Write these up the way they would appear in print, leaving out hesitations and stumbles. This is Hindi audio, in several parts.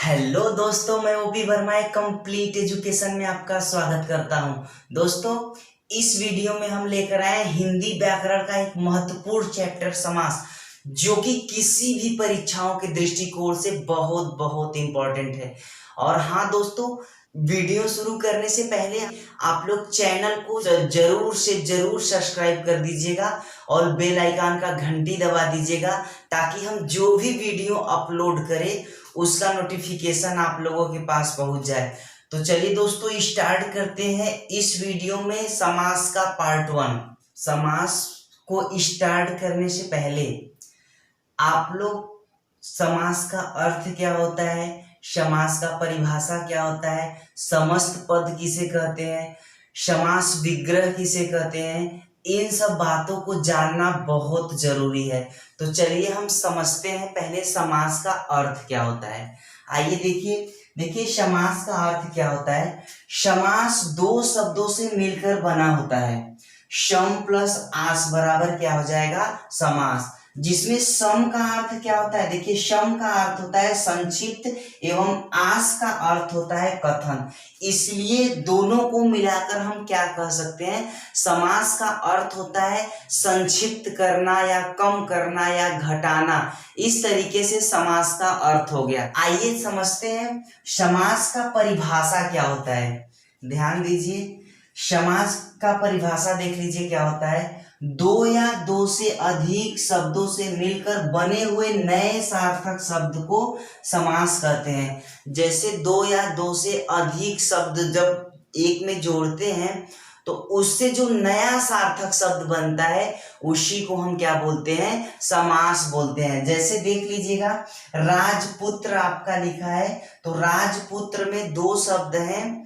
हेलो दोस्तों, मैं ओपी वर्मा एक कंप्लीट एजुकेशन में आपका स्वागत करता हूं। दोस्तों, इस वीडियो में हम लेकर आए हिंदी व्याकरण का एक महत्वपूर्ण चैप्टर समास, जो कि किसी भी परीक्षाओं के दृष्टिकोण से बहुत बहुत इंपॉर्टेंट है। और हाँ दोस्तों, वीडियो शुरू करने से पहले आप लोग चैनल को जरूर से जरूर सब्सक्राइब कर दीजिएगा और बेल आइकन का घंटी दबा दीजिएगा, ताकि हम जो भी वीडियो अपलोड करें उसका नोटिफिकेशन आप लोगों के पास पहुंच जाए। तो चलिए दोस्तों, स्टार्ट करते हैं इस वीडियो में समास का पार्ट 1। समास को स्टार्ट करने से पहले आप लोग समास का अर्थ क्या होता है, समास का परिभाषा क्या होता है, समस्त पद किसे कहते हैं, समास विग्रह किसे कहते हैं, इन सब बातों को जानना बहुत जरूरी है। तो चलिए हम समझते हैं पहले समास का अर्थ क्या होता है। आइए देखिए समास का अर्थ क्या होता है। समास दो शब्दों से मिलकर बना होता है। सम प्लस आस बराबर क्या हो जाएगा, समास। जिसमें सम का अर्थ क्या होता है, देखिए सम का अर्थ होता है संक्षिप्त एवं आस का अर्थ होता है कथन। इसलिए दोनों को मिलाकर हम क्या कह सकते हैं, समास का अर्थ होता है संक्षिप्त करना या कम करना या घटाना। इस तरीके से समास का अर्थ हो गया। आइए समझते हैं समास का परिभाषा क्या होता है। ध्यान दीजिए, समास का परिभाषा देख लीजिए क्या होता है। दो या दो से अधिक शब्दों से मिलकर बने हुए नए सार्थक शब्द को समास कहते हैं। जैसे दो या दो से अधिक शब्द जब एक में जोड़ते हैं तो उससे जो नया सार्थक शब्द बनता है उसी को हम क्या बोलते हैं, समास बोलते हैं। जैसे देख लीजिएगा, राजपुत्र आपका लिखा है, तो राजपुत्र में दो शब्द हैं,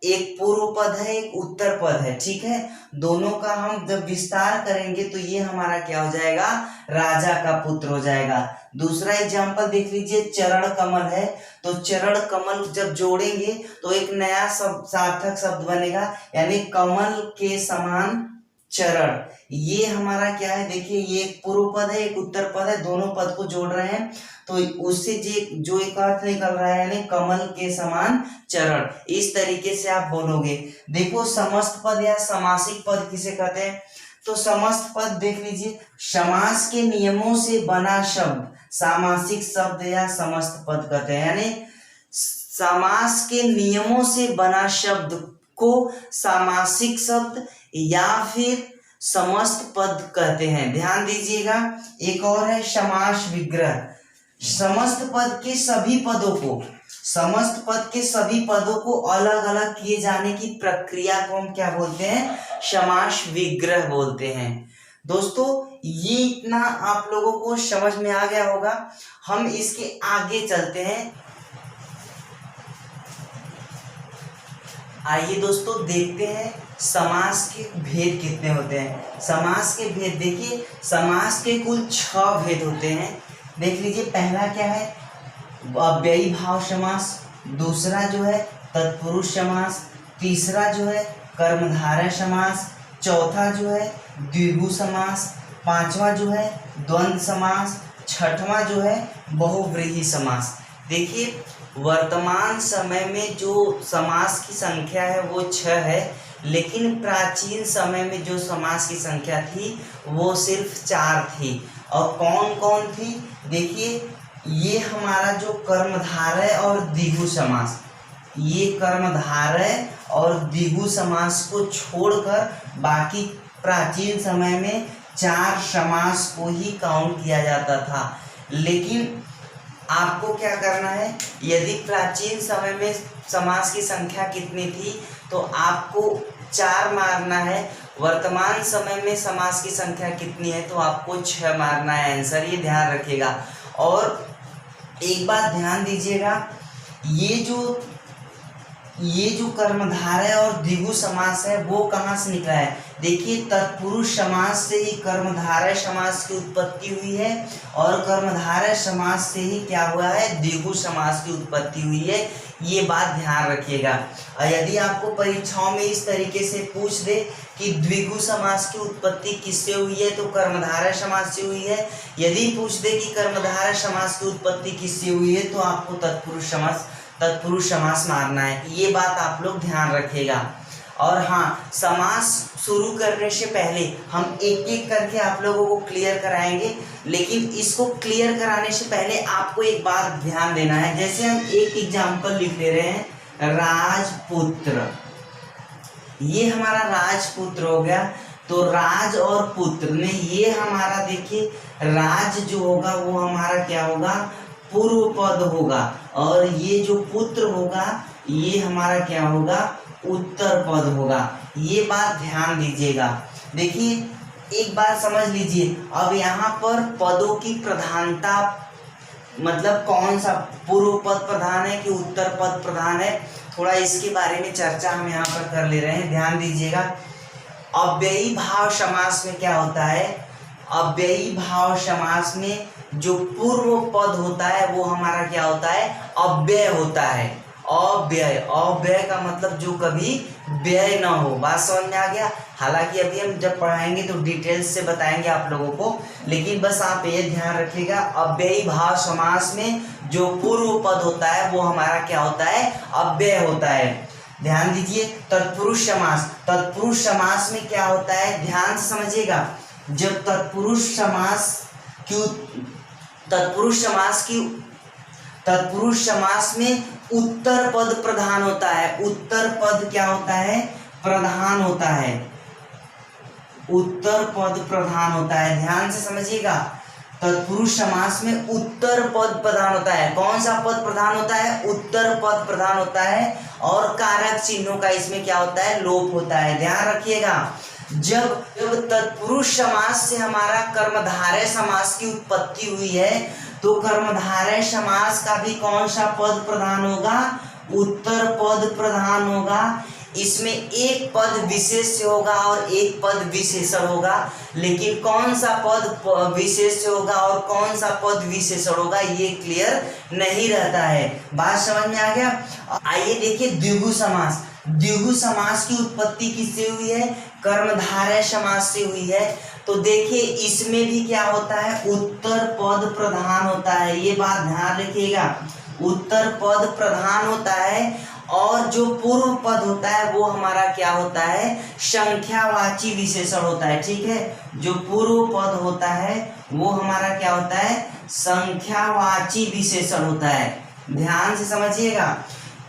एक पूर्व पद है एक उत्तर पद है, ठीक है। दोनों का हम जब विस्तार करेंगे तो ये हमारा क्या हो जाएगा, राजा का पुत्र हो जाएगा। दूसरा एग्जाम्पल देख लीजिए, चरण कमल है, तो चरण कमल जब जोड़ेंगे तो एक नया सार्थक शब्द बनेगा, यानी कमल के समान चरण। ये हमारा क्या है, देखिए ये एक पूर्व पद है एक उत्तर पद है, दोनों पद को जोड़ रहे हैं तो उससे जो एक अर्थ निकल रहा है, यानी कमल के समान चरण। इस तरीके से आप बोलोगे। देखो समस्त पद या समासिक पद किसे कहते हैं, तो समस्त पद देख लीजिए, समास के नियमों से बना शब्द सामासिक शब्द या समस्त पद कहते हैं। यानी समास के नियमों से बना शब्द को सामासिक शब्द या फिर समस्त पद कहते हैं। ध्यान दीजिएगा, एक और है समास विग्रह। समस्त पद के सभी पदों को अलग अलग किए जाने की प्रक्रिया को हम क्या बोलते हैं, समास विग्रह बोलते हैं। दोस्तों, ये इतना आप लोगों को समझ में आ गया होगा। हम इसके आगे चलते हैं। आइए दोस्तों देखते हैं समास के भेद कितने होते हैं। समास के भेद देखिए, समास के कुल 6 भेद होते हैं। देख लीजिए, पहला क्या है, अव्ययी भाव समास। दूसरा जो है तत्पुरुष समास। तीसरा जो है कर्मधारय समास। चौथा जो है द्विगु समास। पांचवा जो है द्वंद्व समास। छठवां जो है बहुव्रीहि समास। देखिए, वर्तमान समय में जो समास की संख्या है वो 6 है, लेकिन प्राचीन समय में जो समास की संख्या थी वो सिर्फ 4 थी। और कौन कौन थी, देखिए ये हमारा जो कर्मधारय और द्विगु समास, ये कर्मधारय और द्विगु समास को छोड़कर बाकी प्राचीन समय में 4 समास को ही काउंट किया जाता था। लेकिन आपको क्या करना है, यदि प्राचीन समय में समास की संख्या कितनी थी तो आपको 4 मारना है। वर्तमान समय में समास की संख्या कितनी है तो आपको 6 मारना है आंसर, ये ध्यान रखिएगा। और एक बात ध्यान दीजिएगा, ये जो ये जो कर्मधारय और द्विगु समास है वो कहाँ से निकला है? देखिए, तत्पुरुष समास से ही कर्मधारय समास की उत्पत्ति हुई है और कर्मधारय समास से ही क्या हुआ है? द्विगु समास की उत्पत्ति हुई है। ये बात ध्यान रखिएगा। और यदि आपको परीक्षाओं में इस तरीके से पूछ दे कि द्विगु समास की उत्पत्ति किससे हुई है, तो कर्मधारय समास से हुई है। यदि पूछ दे कि कर्मधारय समास की उत्पत्ति किससे हुई है, तो आपको तत्पुरुष समास मारना है। ये बात आप लोग ध्यान रखिएगा। और हाँ, समास शुरू करने से पहले हम एक एक करके आप लोगों को क्लियर कराएंगे, लेकिन इसको क्लियर कराने से पहले आपको एक बात ध्यान देना है। जैसे हम एक एग्जाम्पल लिख ले रहे हैं, राजपुत्र। ये हमारा राजपुत्र हो गया। तो राज और पुत्र में ये हमारा, देखिए, राज जो होगा वो हमारा क्या होगा? पूर्व पद होगा। और ये जो पुत्र होगा ये हमारा क्या होगा? उत्तर पद होगा। ये बात ध्यान दीजिएगा। देखिए, एक बात समझ लीजिए। अब यहाँ पर पदों की प्रधानता, मतलब कौन सा पूर्व पद प्रधान है कि उत्तर पद प्रधान है, थोड़ा इसके बारे में चर्चा हम यहाँ पर कर ले रहे हैं। ध्यान दीजिएगा। अव्ययी भाव समास में क्या होता है? अव्ययी भाव समास में जो पूर्व पद होता है वो हमारा क्या होता है? अव्यय होता है। अव्यय, अव्यय का मतलब जो कभी व्यय न हो। बात समझ में आ गया? हालांकि अभी हम जब पढ़ाएंगे तो डिटेल्स से बताएंगे आप लोगों को, लेकिन बस आप ये ध्यान रखिएगा, अव्ययी भाव समास में जो पूर्व पद होता है वो हमारा क्या होता है? अव्यय होता है। ध्यान दीजिए। तत्पुरुष समास, तत्पुरुष समास में क्या होता है? ध्यान से समझिएगा। जब तत्पुरुष समास में उत्तर पद प्रधान होता है। उत्तर पद क्या होता है? प्रधान होता है। उत्तर पद प्रधान होता है। ध्यान से समझिएगा। तत्पुरुष समास में उत्तर पद प्रधान होता है। कौन सा पद प्रधान होता है? उत्तर पद प्रधान होता है। और कारक चिन्हों का इसमें क्या होता है? लोप होता है। ध्यान रखिएगा। जब तत्पुरुष समास से हमारा कर्मधारय समास की उत्पत्ति हुई है, तो कर्मधारय समास का भी कौन सा पद प्रधान होगा? उत्तर पद प्रधान होगा। इसमें एक पद विशेष्य होगा और एक पद विशेषण होगा, लेकिन कौन सा पद विशेष्य होगा और कौन सा पद विशेषण होगा ये क्लियर नहीं रहता है। बात समझ में आ गया? आइए देखिए, द्विगु समास। द्विगु समास की उत्पत्ति किससे हुई है? कर्मधारय समास से हुई है। तो देखिए, इसमें भी क्या होता है? उत्तर पद प्रधान होता है। ये बात ध्यान रखिएगा। उत्तर पद प्रधान होता है और जो पूर्व पद होता है वो हमारा क्या होता है? संख्यावाची विशेषण होता है। ठीक है, जो पूर्व पद होता है वो हमारा क्या होता है? संख्यावाची विशेषण होता है। ध्यान से समझिएगा।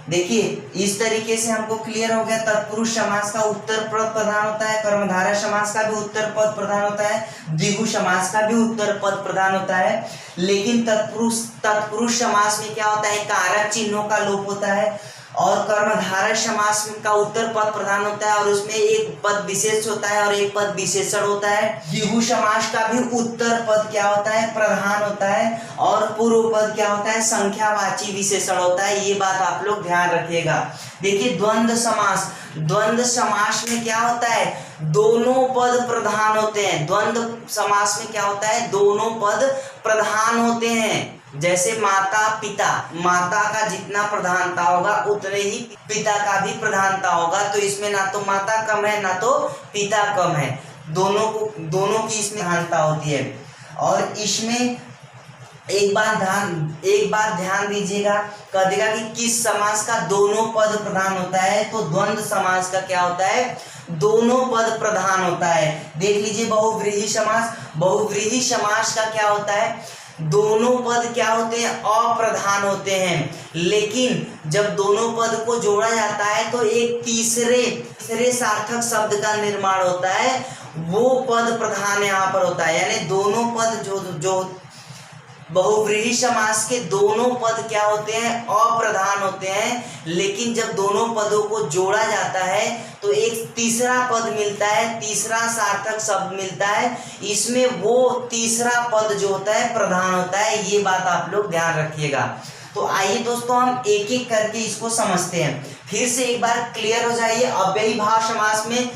देखिए, इस तरीके से हमको क्लियर हो गया। तत्पुरुष समास का उत्तर पद प्रधान होता है, कर्मधारय समास का भी उत्तर पद प्रधान होता है, द्विगु समास का भी उत्तर पद प्रधान होता है। लेकिन तत्पुरुष समास में क्या होता है? कारक चिन्हों का लोप होता है। और कर्मधारय समास का उत्तर पद प्रधान होता है और उसमें एक पद विशेष होता है और एक पद विशेषण होता है। द्विगु समास का भी उत्तर पद क्या होता है? प्रधान होता है और पूर्व पद क्या होता है? संख्यावाची विशेषण होता है। ये बात आप लोग ध्यान रखिएगा। देखिए, द्वंद्व समास। द्वंद्व समास में क्या होता है? दोनों पद प्रधान होते हैं। द्वंद्व समास में क्या होता है? दोनों पद प्रधान होते हैं। जैसे माता पिता, माता का जितना प्रधानता होगा उतने ही पिता का भी प्रधानता होगा। तो इसमें ना तो माता कम है ना तो पिता कम है, दोनों की इसमें प्रधानता होती है। और इसमें एक बात ध्यान दीजिएगा। कह देगा कि किस समास का दोनों पद प्रधान होता है, तो द्वंद्व समास का क्या होता है? दोनों पद प्रधान होता है। देख लीजिए, बहुव्रीहि समास। बहुव्रीहि समास का क्या होता है? दोनों पद क्या होते हैं? अप्रधान होते हैं। लेकिन जब दोनों पद को जोड़ा जाता है तो एक तीसरे सार्थक शब्द का निर्माण होता है, वो पद प्रधान यहाँ पर होता है। यानी दोनों पद जो बहुव्रीहि समास के दोनों पद क्या होते हैं? अप्रधान होते हैं। लेकिन जब दोनों पदों को जोड़ा जाता है तो एक तीसरा पद मिलता है, तीसरा सार्थक शब्द मिलता है। इसमें वो तीसरा पद जो होता है प्रधान होता है। ये बात आप लोग ध्यान रखिएगा। तो आइए दोस्तों हम एक एक करके इसको समझते हैं। फिर से एक बार क्लियर हो जाइए। अव्ययी भाव समास में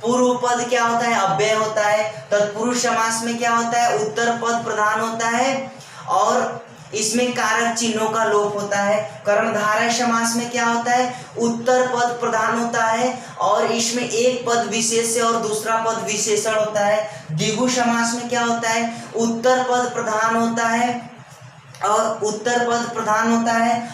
पूर्व पद क्या होता है? अव्यय होता है। तत्पुरुष समास में क्या होता है? उत्तर पद प्रधान होता है और इसमें कारक चिन्हों का लोप होता है। कर्णधारय समास में क्या होता है? उत्तर पद प्रधान होता है और इसमें एक पद विशेष्य और दूसरा पद विशेषण होता है। द्विगु समास में क्या होता है? उत्तर पद प्रधान होता है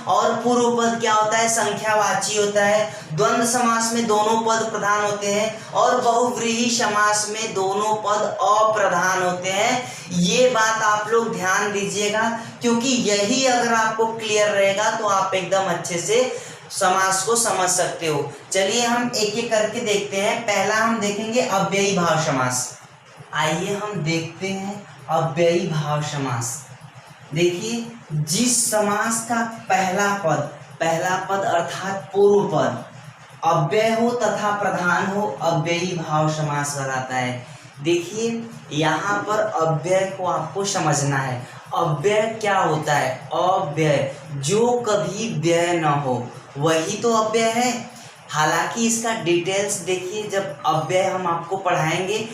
और पूर्व पद क्या होता है? संख्यावाची होता है। द्वंद्व समास में दोनों पद प्रधान होते हैं और बहुव्रीहि समास में दोनों पद अप्रधान होते हैं। ये बात आप लोग ध्यान दीजिएगा, क्योंकि यही अगर आपको क्लियर रहेगा तो आप एकदम अच्छे से समास को समझ सकते हो। चलिए हम एक एक करके देखते हैं। पहला हम देखेंगे अव्ययी भाव समास। आइए हम देखते हैं अव्ययी भाव समास। देखिए, जिस समास का पहला पद अर्थात पूर्व पद अव्यय हो तथा प्रधान हो, अव्ययी भाव समास कहलाता है। देखिए, यहाँ पर अव्यय को आपको समझना है। अव्यय क्या होता है? अव्यय जो कभी व्यय न हो वही तो अव्यय है। हालांकि इसका डिटेल्स देखिए, जब अव्यय हम आपको पढ़ाएंगे,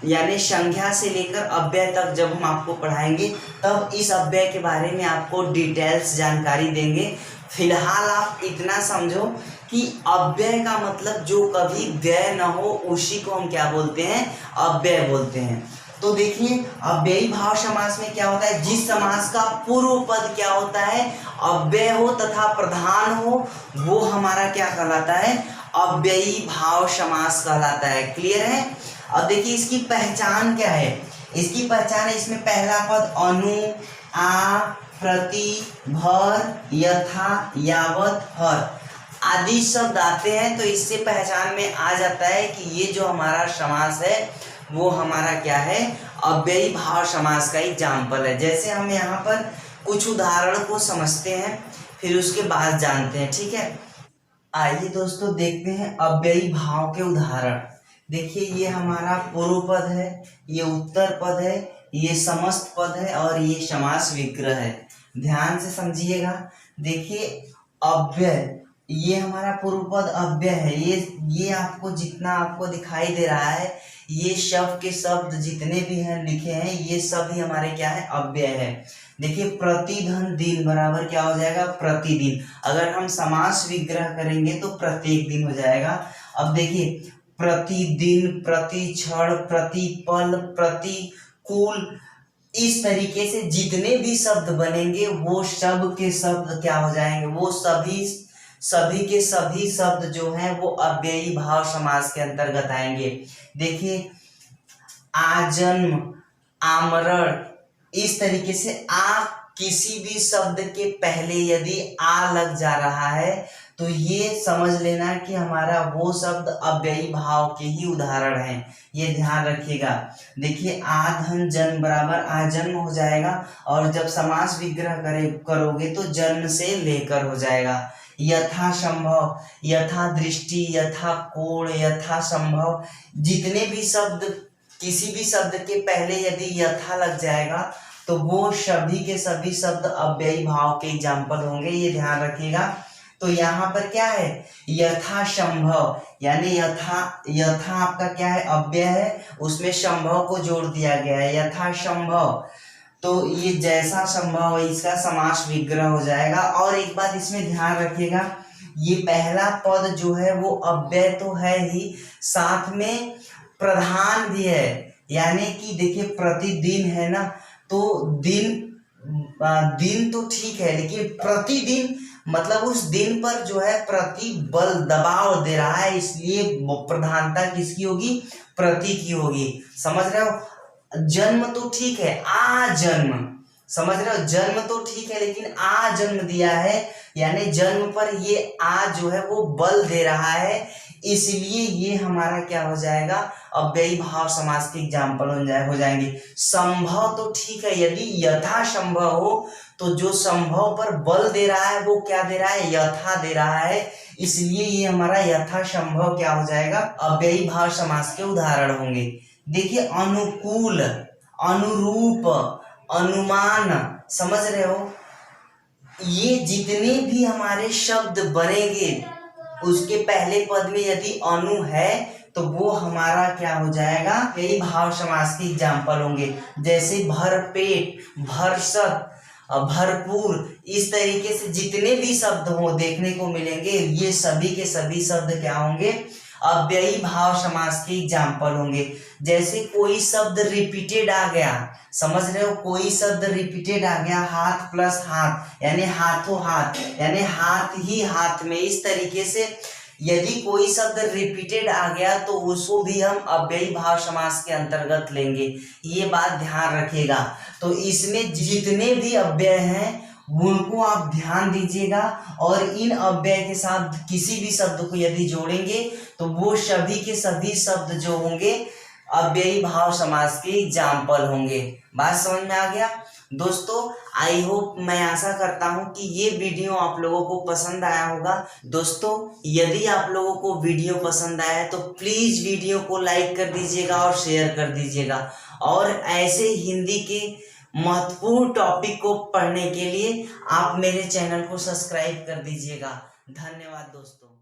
यानी संज्ञा से लेकर अव्यय तक जब हम आपको पढ़ाएंगे तब इस अव्यय के बारे में आपको डिटेल्स जानकारी देंगे। फिलहाल आप इतना समझो कि अव्यय का मतलब जो कभी व्यय न हो उसी को हम क्या बोलते हैं? अव्यय बोलते हैं। तो देखिए, अव्ययी भाव समास में क्या होता है? जिस समास का पूर्व पद क्या होता है? अव्यय हो तथा प्रधान हो, वो हमारा क्या कहलाता है? अव्ययी भाव समास कहलाता है। क्लियर है? अब देखिए इसकी पहचान क्या है। इसकी पहचान है, इसमें पहला पद अनु, आ, प्रति, भर, यथा, यावत, हर आदि शब्द आते हैं। तो इससे पहचान में आ जाता है कि ये जो हमारा समास है वो हमारा क्या है? अव्ययी भाव समास का एग्जाम्पल है। जैसे हम यहाँ पर कुछ उदाहरण को समझते हैं, फिर उसके बाद जानते हैं। ठीक है, आइए दोस्तों देखते हैं अव्ययी भाव के उदाहरण। देखिए, ये हमारा पूर्व पद है, ये उत्तर पद है, ये समस्त पद है और ये समास विग्रह है। ध्यान से समझिएगा। देखिए, अव्यय, ये हमारा पूर्व पद अव्यय है। ये आपको जितना आपको दिखाई दे रहा है, ये शब्द के शब्द जितने भी हैं लिखे हैं, ये सभी हमारे क्या है? अव्यय है। देखिए, प्रतिधन दिन बराबर क्या हो जाएगा? प्रतिदिन। अगर हम समास विग्रह करेंगे तो प्रत्येक दिन हो जाएगा। अब देखिए, प्रतिदिन, प्रति क्षण, प्रतिपल, प्रतिकूल, इस तरीके से जितने भी शब्द बनेंगे वो सब के शब्द क्या हो जाएंगे? वो सभी के सभी शब्द जो हैं वो अव्ययी भाव समास के अंतर्गत आएंगे। देखिए, आजन्म, आमरण, इस तरीके से आ किसी भी शब्द के पहले यदि आ लग जा रहा है तो ये समझ लेना कि हमारा वो शब्द अव्ययी भाव के ही उदाहरण हैं। ये ध्यान रखिएगा। देखिए, आधन जन्म बराबर आजन्म हो जाएगा और जब समास विग्रह करोगे तो जन्म से लेकर हो जाएगा। यथा संभव, यथा दृष्टि, यथा कोण, यथा संभव, जितने भी शब्द किसी भी शब्द के पहले यदि यथा लग जाएगा तो वो सभी के सभी शब्द अव्ययी भाव के एग्जाम्पल होंगे। ये ध्यान रखिएगा। तो यहाँ पर क्या है? यथा संभव, यानी यथा आपका क्या है? अव्यय है, उसमें संभव को जोड़ दिया गया है, यथा संभव। तो ये जैसा संभव है इसका समास विग्रह हो जाएगा। और एक बात इसमें ध्यान रखिएगा, ये पहला पद जो है वो अव्यय तो है ही, साथ में प्रधान भी है। यानी कि देखिए, प्रतिदिन है ना, तो दिन तो ठीक है, लेकिन प्रतिदिन मतलब उस दिन पर जो है प्रतिबल दबाव दे रहा है, इसलिए प्रधानता किसकी होगी? प्रति की होगी। समझ रहे हो? जन्म तो ठीक है, आ जन्म, समझ रहे हो? जन्म तो ठीक है, लेकिन आ जन्म दिया है, यानी जन्म पर ये आ जो है वो बल दे रहा है, इसलिए ये हमारा क्या हो जाएगा? अव्ययी भाव समास के एग्जाम्पल हो जाएंगे। संभव तो ठीक है, यदि यथा संभव हो तो जो संभव पर बल दे रहा है वो क्या दे रहा है? यथा दे रहा है, इसलिए ये हमारा यथा संभव क्या हो जाएगा? अव्ययी भाव समास के उदाहरण होंगे। देखिए, अनुकूल, अनुरूप, अनुमान, समझ रहे हो? ये जितने भी हमारे शब्द बनेंगे उसके पहले पद में यदि अनु है तो वो हमारा क्या हो जाएगा, यही भाव समास के एग्जाम्पल होंगे। जैसे भरपेट, भरसक, भरपूर, इस तरीके से जितने भी शब्द हो देखने को मिलेंगे ये सभी के सभी शब्द क्या होंगे, अव्ययी भाव समास के एग्जाम्पल होंगे। जैसे कोई शब्द रिपीटेड आ गया, समझ रहे हो, कोई शब्द रिपीटेड आ गया, हाथ प्लस हाथ यानी हाथों हाथ, यानी हाथ ही हाथ में, इस तरीके से यदि कोई शब्द रिपीटेड आ गया तो उसको भी हम अव्ययी भाव समास के अंतर्गत लेंगे, ये बात ध्यान रखिएगा। तो इसमें जितने भी अव्यय हैं उनको आप ध्यान दीजिएगा, और इन अव्यय के साथ किसी भी शब्द को यदि जोड़ेंगे तो वो सभी के सभी शब्द जो होंगे अव्ययी भाव समास के एग्जाम्पल होंगे। बात समझ में आ गया दोस्तों? आई होप, मैं आशा करता हूं कि ये वीडियो आप लोगों को पसंद आया होगा। दोस्तों यदि आप लोगों को वीडियो पसंद आया तो प्लीज वीडियो को लाइक कर दीजिएगा और शेयर कर दीजिएगा, और ऐसे हिंदी के महत्वपूर्ण टॉपिक को पढ़ने के लिए आप मेरे चैनल को सब्सक्राइब कर दीजिएगा। धन्यवाद दोस्तों।